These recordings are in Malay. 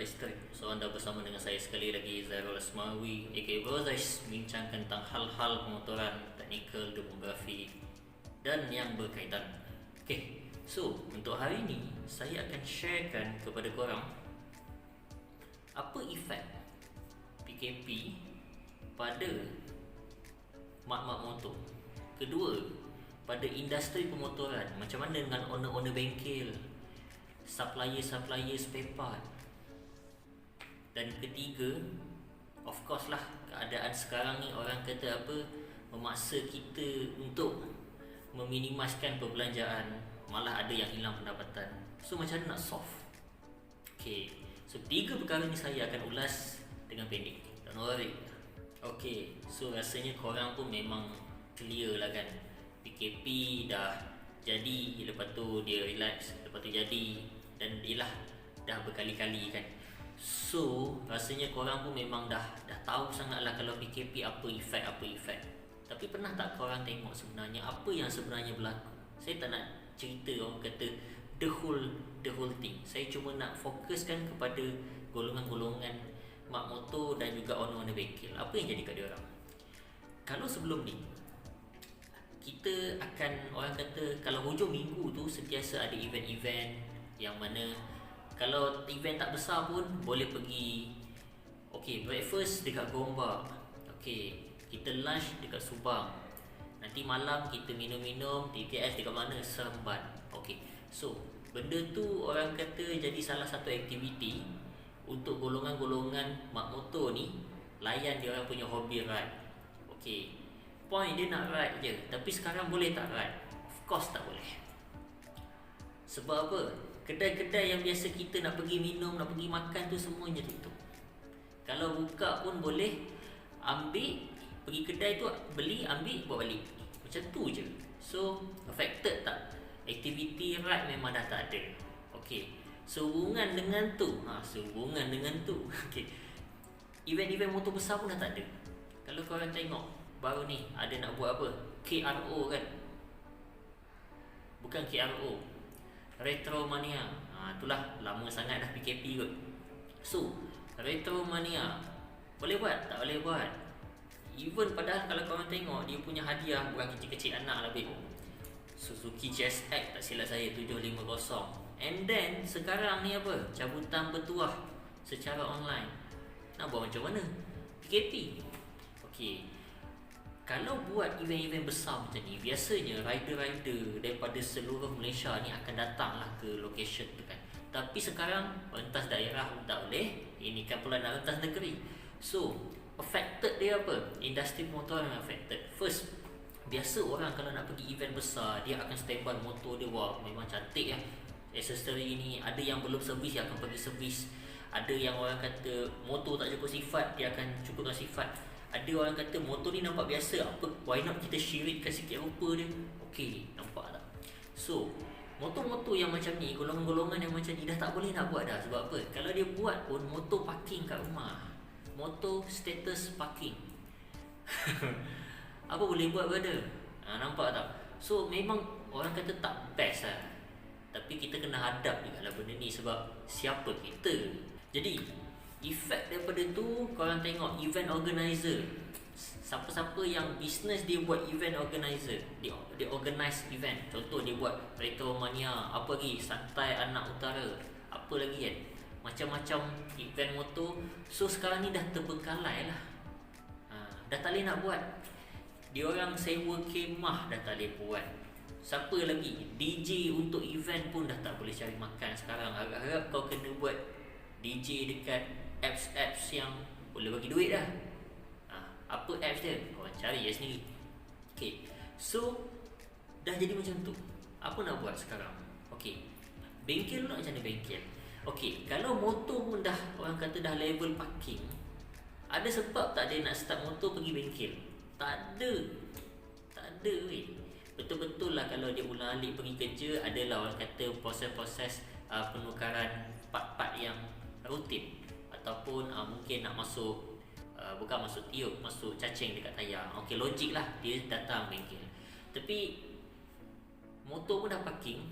Listrik. So anda bersama dengan saya sekali lagi, Zairul Asmawi aka Brozais, bincangkan tentang hal-hal pemotoran, teknikal, demografi dan yang berkaitan. So untuk hari ini saya akan sharekan kepada korang apa efek PKP pada mak-mak motor. Kedua, pada industri pemotoran, macam mana dengan owner-owner bengkel, supplier spare part. Dan ketiga, of course lah, keadaan sekarang ni orang kata apa, memaksa kita untuk meminimaskan perbelanjaan, malah ada yang hilang pendapatan. So macam mana nak solve? So 3 perkara ni saya akan ulas dengan pendek. Don't worry. So rasanya korang pun memang clear lah kan, PKP dah jadi, lepas tu dia relax, lepas tu jadi, dan ialah dah berkali-kali kan. So rasanya korang pun memang dah tahu sangat lah kalau PKP apa efek. Tapi pernah tak korang tengok sebenarnya apa yang sebenarnya berlaku? Saya tak nak cerita orang kata the whole thing. Saya cuma nak fokuskan kepada golongan-golongan mak motor dan juga owner-owner bengkel. Apa yang jadi kat dia orang? Kalau sebelum ni kita akan, orang kata kalau hujung minggu tu sentiasa ada event-event yang mana kalau event tak besar pun boleh pergi breakfast dekat Gombak, kita lunch dekat Subang, nanti malam kita minum-minum TTS dekat mana, Seremban. So benda tu orang kata jadi salah satu aktiviti untuk golongan-golongan mak motor ni layan dia orang punya hobi ride. Point dia nak ride je, tapi sekarang boleh tak ride? Of course tak boleh. Sebab apa? Kedai-kedai yang biasa kita nak pergi minum, nak pergi makan tu semuanya tutup. Kalau buka pun boleh ambil, pergi kedai tu beli, ambil, bawa balik. Macam tu je. So affected tak? Aktiviti ride memang dah tak ada. Sehubungan dengan tu, event-event motor besar pun dah tak ada. Kalau korang tengok baru ni ada nak buat apa? KRO kan? Bukan KRO, Retromania. Itulah lama sangat dah PKP kot. So Retromania boleh buat? Tak boleh buat. Even padahal kalau korang tengok dia punya hadiah bukan kecil-kecil anak lebih. Suzuki JSX tak silap saya 750. And then sekarang ni apa? Cabutan bertuah secara online. Nak buat macam mana? PKP. Kalau buat event-event besar macam ni, biasanya rider-rider daripada seluruh Malaysia ni akan datang lah ke location tu kan. Tapi sekarang rentas daerah pun tak boleh, ini kan pula nak rentas negeri. So affected dia apa? Industri motor yang affected. First, biasa orang kalau nak pergi event besar, dia akan standby motor dia. Wah, memang cantik lah aksesori ni. Ada yang belum servis, dia akan pergi servis. Ada yang orang kata motor tak cukup sifat, dia akan cukupkan sifat. Ada orang kata motor ni nampak biasa, apa, why not kita syiritkan sikit rupa dia. Nampak tak? So motor-motor yang macam ni, golongan-golongan yang macam ni dah tak boleh nak buat dah. Sebab apa? Kalau dia buat pun motor parking kat rumah, motor status parking. Apa boleh buat brother? Nampak tak? So memang orang kata tak best lah. Tapi kita kena hadap juga lah benda ni, sebab siapa kita. Jadi efek daripada tu, korang tengok event organizer, siapa-siapa yang bisnes dia buat event organizer, dia organize event. Contoh dia buat Retromania, apa lagi, Santai Anak Utara, apa lagi kan, macam-macam event motor. So sekarang ni dah terbengkalai lah. Dah tak boleh nak buat. Dia orang sewa kemah dah tak boleh buat. Siapa lagi, DJ untuk event pun dah tak boleh cari makan sekarang. Harap-harap kau kena buat DJ dekat apps yang boleh bagi duit dah. Apa apps dia? Korang cari je sendiri. So dah jadi macam tu. Apa nak buat sekarang? Bengkel nak macam mana bengkel? Kalau motor pun dah, orang kata dah level parking, ada sebab tak dia nak start motor pergi bengkel? Tak ada weh. Betul-betul lah kalau dia ulang-alik pergi kerja, adalah orang kata proses-proses penukaran part-part yang rutin. Ataupun mungkin nak masuk, bukan masuk tiup, masuk cacing dekat tayar. Logik lah dia datang bengkel. Tapi motor pun dah parking,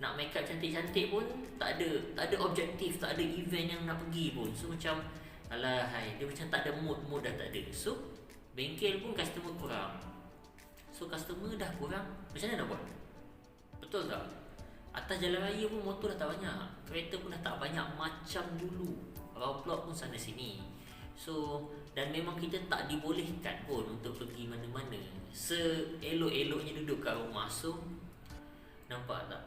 nak make up cantik-cantik pun tak ada objektif, tak ada event yang nak pergi pun. So macam alahai, dia macam tak ada mood dah tak ada. So bengkel pun customer kurang. So customer dah kurang, macam mana nak buat? Betul tak? Atas jalan raya pun motor dah tak banyak, kereta pun dah tak banyak macam dulu. Roadblock pun sana sini. So dan memang kita tak dibolehkan pun untuk pergi mana-mana. Seelok-eloknya duduk kat rumah. So nampak tak?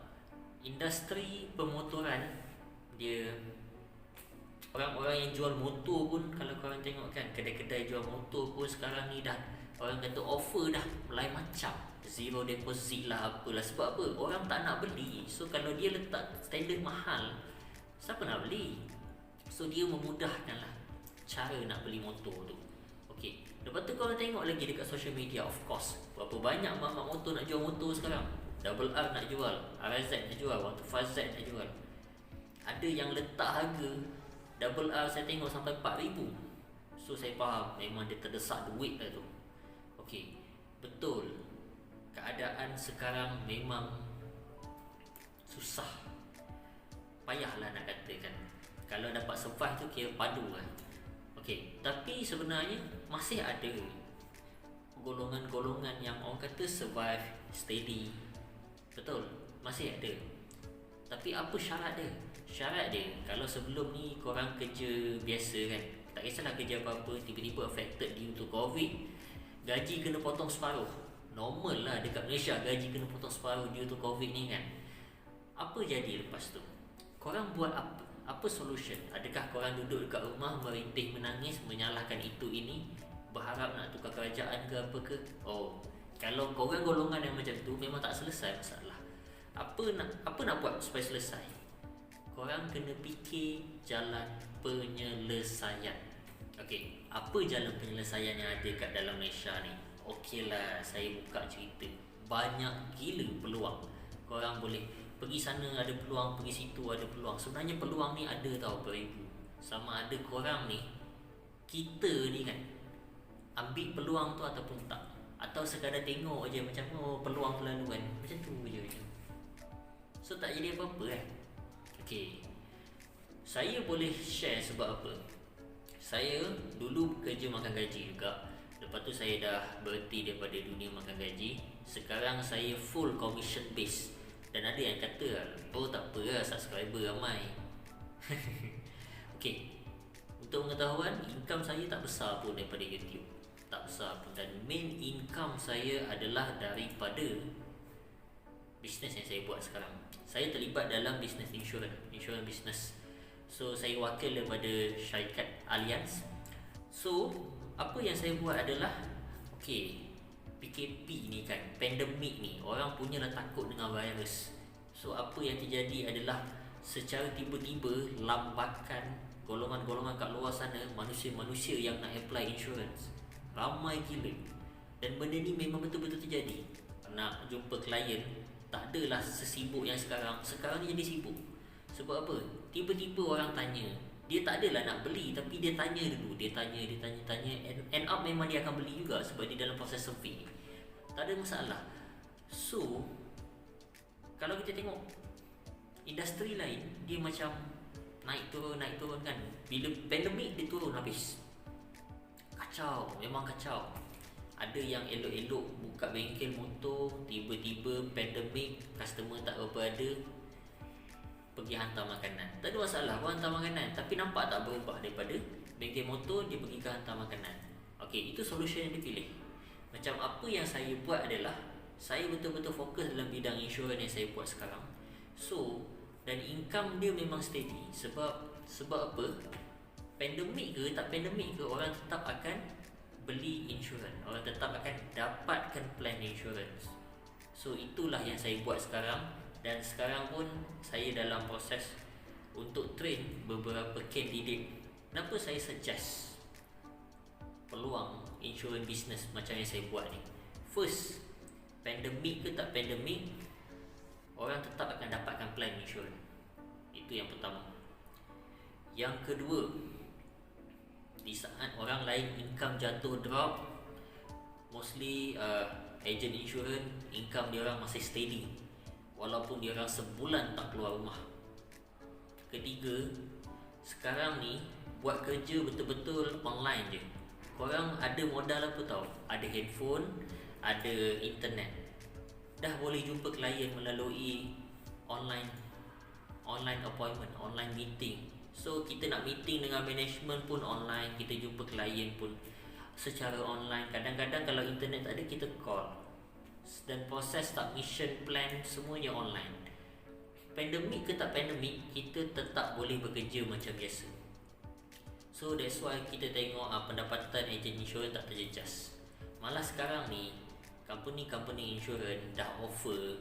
Industri pemotoran dia, orang-orang yang jual motor pun, kalau korang tengok kan, kedai-kedai jual motor pun sekarang ni dah, orang kata offer dah lain macam. Zero deposit lah, apalah. Sebab apa? Orang tak nak beli. So kalau dia letak standard mahal, siapa nak beli? So dia memudahkan lah cara nak beli motor tu. Okay, lepas tu korang tengok lagi dekat social media, of course, berapa banyak mak-mak motor nak jual motor sekarang. Double R nak jual, RZ nak jual, 125Z nak jual. Ada yang letak harga Double R saya tengok sampai 4,000. So saya faham memang dia terdesak duit lah tu. Okey, betul. Keadaan sekarang memang susah. Payahlah nak katakan. Kalau dapat survive tu kira padu lah. Okey, tapi sebenarnya masih ada golongan-golongan yang orang kata survive steady. Betul, masih ada. Tapi apa syarat dia? Syarat dia, kalau sebelum ni korang kerja biasa kan, tak kisahlah kerja apa-apa, tiba-tiba affected due to COVID, gaji kena potong separuh. Normal lah dekat Malaysia, gaji kena potong separuh due to COVID ni kan. Apa jadi lepas tu? Korang buat apa? Apa solution? Adakah korang duduk dekat rumah merintih menangis, menyalahkan itu ini, berharap nak tukar kerajaan ke apa ke? Oh, kalau korang golongan yang macam tu, memang tak selesai masalah. Apa nak buat supaya selesai? Korang kena fikir jalan penyelesaian. Okey, apa jalan penyelesaian yang ada kat dalam Malaysia ni? Okeylah, saya buka cerita. Banyak gila peluang. Korang boleh pergi sana ada peluang, pergi situ ada peluang. Sebenarnya peluang ni ada tau beribu. Sama ada korang ni, kita ni kan, ambil peluang tu ataupun tak. Atau sekadar tengok je macam peluang terlalu kan. Macam tu je macam. So tak jadi apa-apa kan. Okay, saya boleh share sebab apa. Saya dulu kerja makan gaji juga. Lepas tu saya dah berhenti daripada dunia makan gaji. Sekarang saya full commission base. Dan ada yang kata, oh tak apa lah, subscriber ramai. Okay, untuk pengetahuan, income saya tak besar pun daripada YouTube. Tak besar pun. Dan main income saya adalah daripada bisnes yang saya buat sekarang. Saya terlibat dalam bisnes insurans bisnes. So saya wakil daripada syarikat Allianz. So apa yang saya buat adalah, okay, PKP ni kan, pandemik ni, orang punyalah takut dengan virus. So apa yang terjadi adalah secara tiba-tiba lambakan golongan-golongan kat luar sana, manusia-manusia yang nak apply insurans ramai gila. Dan benda ni memang betul-betul terjadi. Nak jumpa klien tak adalah sesibuk yang sekarang. Sekarang ni jadi sibuk. Sebab apa? Tiba-tiba orang tanya. Dia tak adalah nak beli, tapi dia tanya dulu. Dia tanya. End up memang dia akan beli juga sebab dia dalam proses survey. Tak ada masalah. So kalau kita tengok industri lain, dia macam naik turun kan. Bila pandemik dia turun habis. Kacau, memang kacau. Ada yang elok-elok buka bengkel motor, tiba-tiba pandemik, customer tak berapa ada, pergi hantar makanan. Tak ada masalah pun hantar makanan, tapi nampak tak berubah daripada bengkel motor dia pergi ke hantar makanan. Okey, itu solution yang dipilih. Macam apa yang saya buat adalah, saya betul-betul fokus dalam bidang insurans yang saya buat sekarang. So, dan income dia memang steady. Sebab apa? Pandemik ke tak pandemik ke, orang tetap akan beli insurans. Orang tetap akan dapatkan plan insurans. So itulah yang saya buat sekarang. Dan sekarang pun saya dalam proses untuk train beberapa candidate. Kenapa saya suggest peluang insurans business macam yang saya buat ni? First, pandemik ke tak pandemik, orang tetap akan dapatkan plan insurans. Itu yang pertama. Yang kedua, di saat orang lain income jatuh drop, mostly agent insurance income dia orang masih steady. walaupun dia orang sebulan tak keluar rumah. Ketiga, sekarang ni buat kerja betul-betul online je. Korang ada modal apa tau? Ada handphone, ada internet, dah boleh jumpa klien melalui online appointment, online meeting. So kita nak meeting dengan management pun online, kita jumpa klien pun secara online. Kadang-kadang kalau internet tak ada, kita call, dan proses submission plan semuanya online. Pandemik ke tak pandemik, kita tetap boleh bekerja macam biasa. So that's why kita tengok pendapatan ejen insurans tak terjejas. Malah sekarang ni company insurans dah offer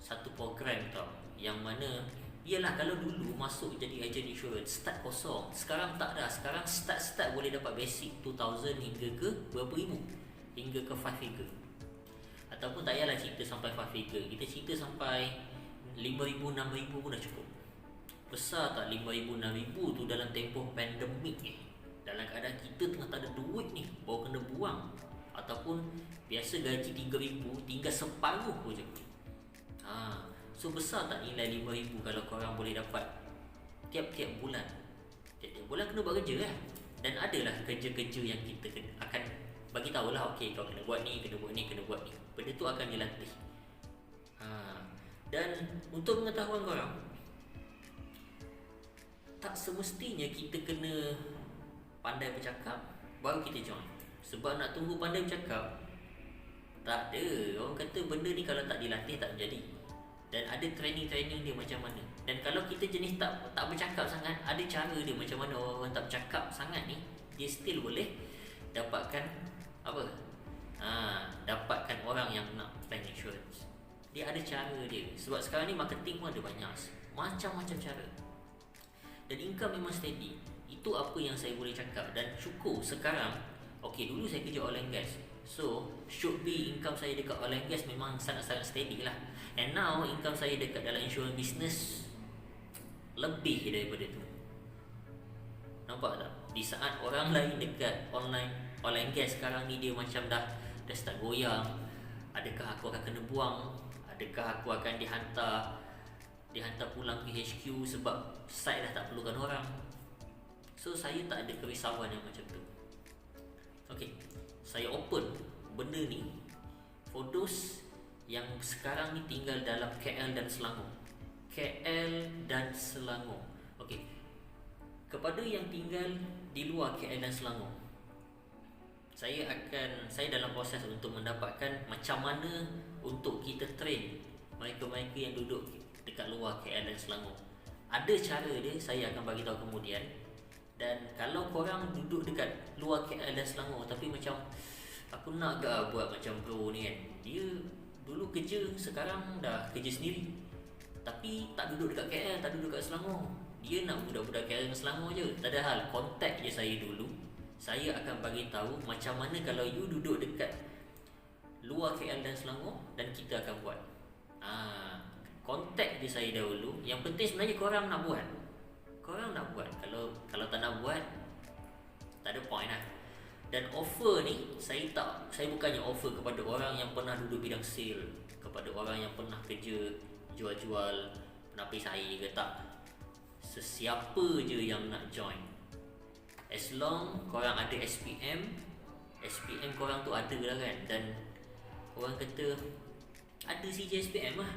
satu program tau, yang mana yalah, kalau dulu masuk jadi ejen insurans start kosong, sekarang tak dah. Sekarang start boleh dapat basic 2,000 hingga ke berapa ribu, hingga ke 5 figure. Ataupun tak payahlah cerita sampai 5 figure, kita cerita sampai 5,000, 6,000 pun dah cukup. Besar tak 5,000, 6,000 tu dalam tempoh pandemik ni, dalam keadaan kita tengah tak ada duit ni, baru kena buang. Ataupun biasa gaji 3,000 tinggal separuh je. So besar tak nilai 5,000 kalau korang boleh dapat tiap-tiap bulan. Tiap-tiap bulan kena buat kerja lah. Dan adalah kerja-kerja yang kita akan bagi tahulah, okey, kau kena buat ni, kena buat ni, kena buat ni. Benda tu akan dilatih. Dan untuk pengetahuan korang, tak semestinya kita kena pandai bercakap baru kita join. Sebab nak tunggu pandai bercakap, tak ada. Orang kata benda ni kalau tak dilatih tak menjadi. Dan ada training dia macam mana. Dan kalau kita jenis tak bercakap sangat, ada cara dia macam mana. Orang tak bercakap sangat ni, dia still boleh dapatkan apa? Dapatkan orang yang nak plan insurance. Dia ada cara dia. Sebab sekarang ni marketing pun ada banyak, macam-macam cara. Dan income memang steady. Itu apa yang saya boleh cakap. Dan syukur sekarang, okey, dulu saya kerja oil and gas, so should be income saya dekat oil and gas memang sangat-sangat steady lah. And now income saya dekat dalam insurance business lebih daripada tu. Nampak tak? Di saat orang lain dekat online oil and gas sekarang ni dia macam dah start goyang. Adakah aku akan kena buang? Adakah aku akan dihantar pulang ke HQ sebab site dah tak perlukan orang? So saya tak ada kerisauan yang macam tu. Okay, saya open benda ni for those yang sekarang ni tinggal dalam KL dan Selangor. Okay, kepada yang tinggal di luar KL dan Selangor, saya dalam proses untuk mendapatkan macam mana untuk kita train mereka-mereka yang duduk dekat luar KL dan Selangor. Ada cara dia, saya akan bagi tahu kemudian. Dan kalau korang duduk dekat luar KL dan Selangor tapi macam aku nak gak buat macam bro ni kan, dia dulu kerja, sekarang dah kerja sendiri, tapi tak duduk dekat KL, tak duduk dekat Selangor. Dia nak budak-budak KL dan Selangor je. Tak ada hal, contact je saya dulu. Saya akan bagi tahu macam mana kalau you duduk dekat luar KL dan Selangor, dan kita akan buat. Contact je saya dahulu. Yang penting sebenarnya korang nak buat. Kalau tak nak buat, tak ada point lah. Dan offer ni saya bukannya offer kepada orang yang pernah duduk bidang sale, kepada orang yang pernah kerja jual-jual penapis air ke, tak. Sesiapa je yang nak join, as long korang ada SPM korang tu ada lah kan. Dan orang kata ada CJ SPM lah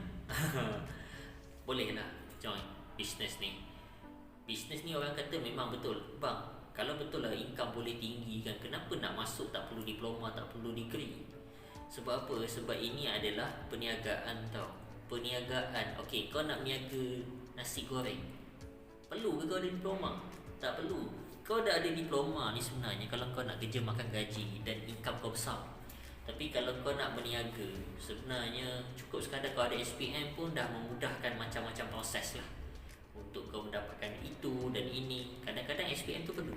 boleh lah join bisnes ni. Bisnes ni orang kata memang betul, bang, kalau betul lah income boleh tinggi kan, kenapa nak masuk tak perlu diploma, tak perlu degree? Sebab apa? Sebab ini adalah perniagaan tau. Perniagaan. Okey, kau nak niaga nasi goreng, perlu ke kau ada diploma? Tak perlu. Kau dah ada diploma ni sebenarnya kalau kau nak kerja makan gaji dan income kau besar. Tapi kalau kau nak berniaga, sebenarnya cukup sekadar kau ada SPM pun dah memudahkan macam-macam proses lah untuk kau mendapatkan itu dan ini. Kadang-kadang SPM tu perlu.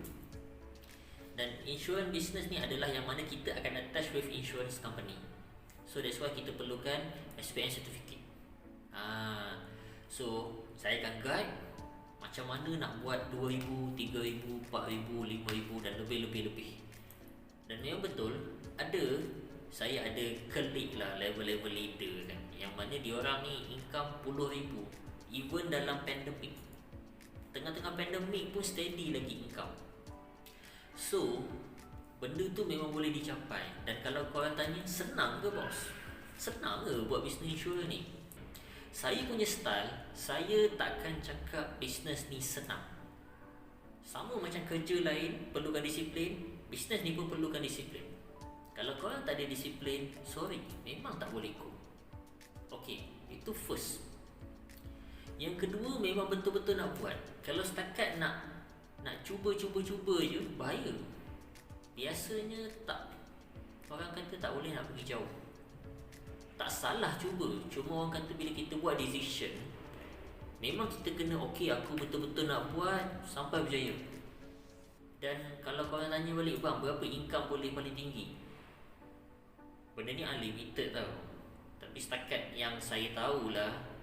Dan insurance business ni adalah yang mana kita akan attach with insurance company. So that's why kita perlukan SPM certificate. So saya akan guide macam mana nak buat 2,000, 3,000, 4,000, 5,000 dan lebih. Dan yang betul, ada saya ada colleague lah, level-level leader kan, yang mana diorang ni income puluh ribu. Even dalam pandemik, tengah-tengah pandemik pun steady lagi income. So benda tu memang boleh dicapai. Dan kalau korang tanya, senang ke bos? Senang ke buat bisnes insurans ni? Saya punya style, saya takkan cakap bisnes ni senang. Sama macam kerja lain perlukan disiplin, bisnes ni pun perlukan disiplin. Kalau korang tak ada disiplin, sorry, memang tak boleh go. Okay, itu first. Yang kedua, memang betul-betul nak buat. Kalau setakat nak cuba-cuba je, bahaya. Biasanya tak, orang kata tak boleh nak pergi jauh. Tak salah cuba, cuma orang kata bila kita buat decision, memang kita kena okay, aku betul-betul nak buat sampai berjaya. Dan kalau korang tanya balik, bang, berapa income boleh paling tinggi? Benda ni unlimited tau. Tapi setakat yang saya tahulah,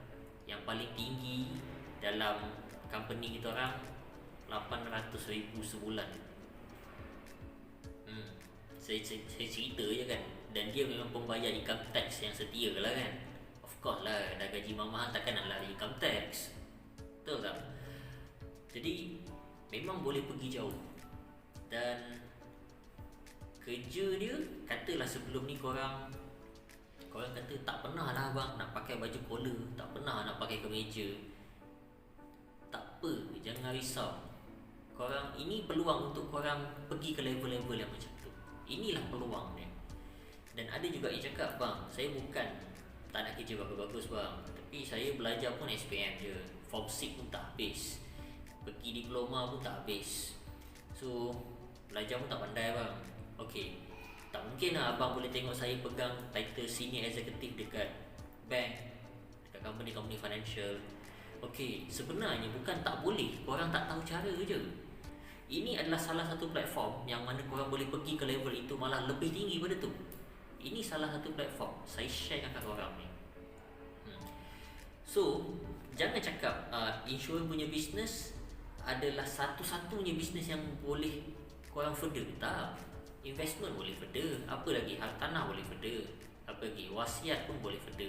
yang paling tinggi dalam company kita orang 800,000 sebulan. Saya cerita je kan. Dan dia memang pembayar income tax yang setia lah kan. Of course lah, dah gaji mahal takkan nak lari income tax. Betul tak? Jadi memang boleh pergi jauh. Dan kerja dia, katalah sebelum ni korang kata tak pernah lah bang nak pakai baju collar, tak pernah nak pakai kemeja. Tak apa, jangan risau. Korang, ini peluang untuk korang pergi ke level-level yang macam tu. Inilah peluang dia. Dan ada juga yang cakap, bang, saya bukan tak nak kerja bagus-bagus bang, tapi saya belajar pun SPM je, Form 6 pun tak habis, pergi diploma pun tak habis, so belajar pun tak pandai bang. Okay, tak mungkin lah abang boleh tengok saya pegang title senior executive dekat bank, dekat company financial. Okay, sebenarnya bukan tak boleh, korang tak tahu cara je. Ini adalah salah satu platform yang mana korang boleh pergi ke level itu, malah lebih tinggi pada tu. Ini salah satu platform, saya share kat korang ni. So, jangan cakap insurans punya bisnes adalah satu-satunya bisnes yang boleh korang further. Tak. Investment boleh further. Apa lagi? Hartanah boleh further. Apa lagi? Wasiat pun boleh further.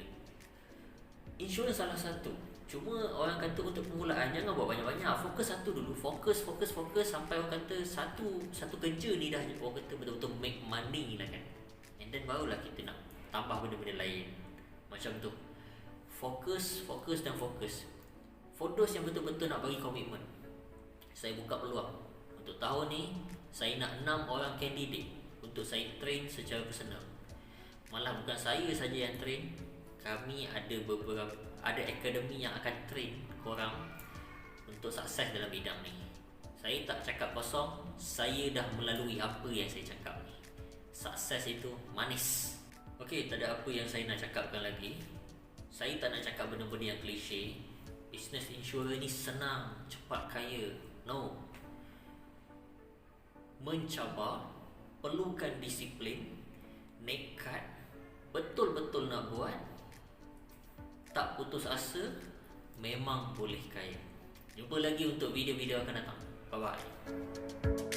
Insurans salah satu. Cuma orang kata untuk permulaan jangan buat banyak-banyak. Fokus satu dulu. Fokus sampai orang kata satu kerja ni dah orang kata betul-betul make money lah kan. And then barulah kita nak tambah benda-benda lain. Macam tu. Fokus. For those yang betul-betul nak bagi komitmen, saya buka peluang. Untuk tahun ni saya nak 6 orang candidate untuk saya train secara personal. Malah bukan saya saja yang train, kami ada akademi yang akan train korang untuk sukses dalam bidang ni. Saya tak cakap kosong, saya dah melalui apa yang saya cakap ni. Sukses itu manis. Okey, tak ada apa yang saya nak cakapkan lagi. Saya tak nak cakap benda-benda yang klise. Bisnes insurans ni senang, cepat kaya. No. Mencabar, perlukan disiplin, nekat, betul-betul nak buat, tak putus asa, memang boleh kaya. Jumpa lagi untuk video-video akan datang. Bye-bye.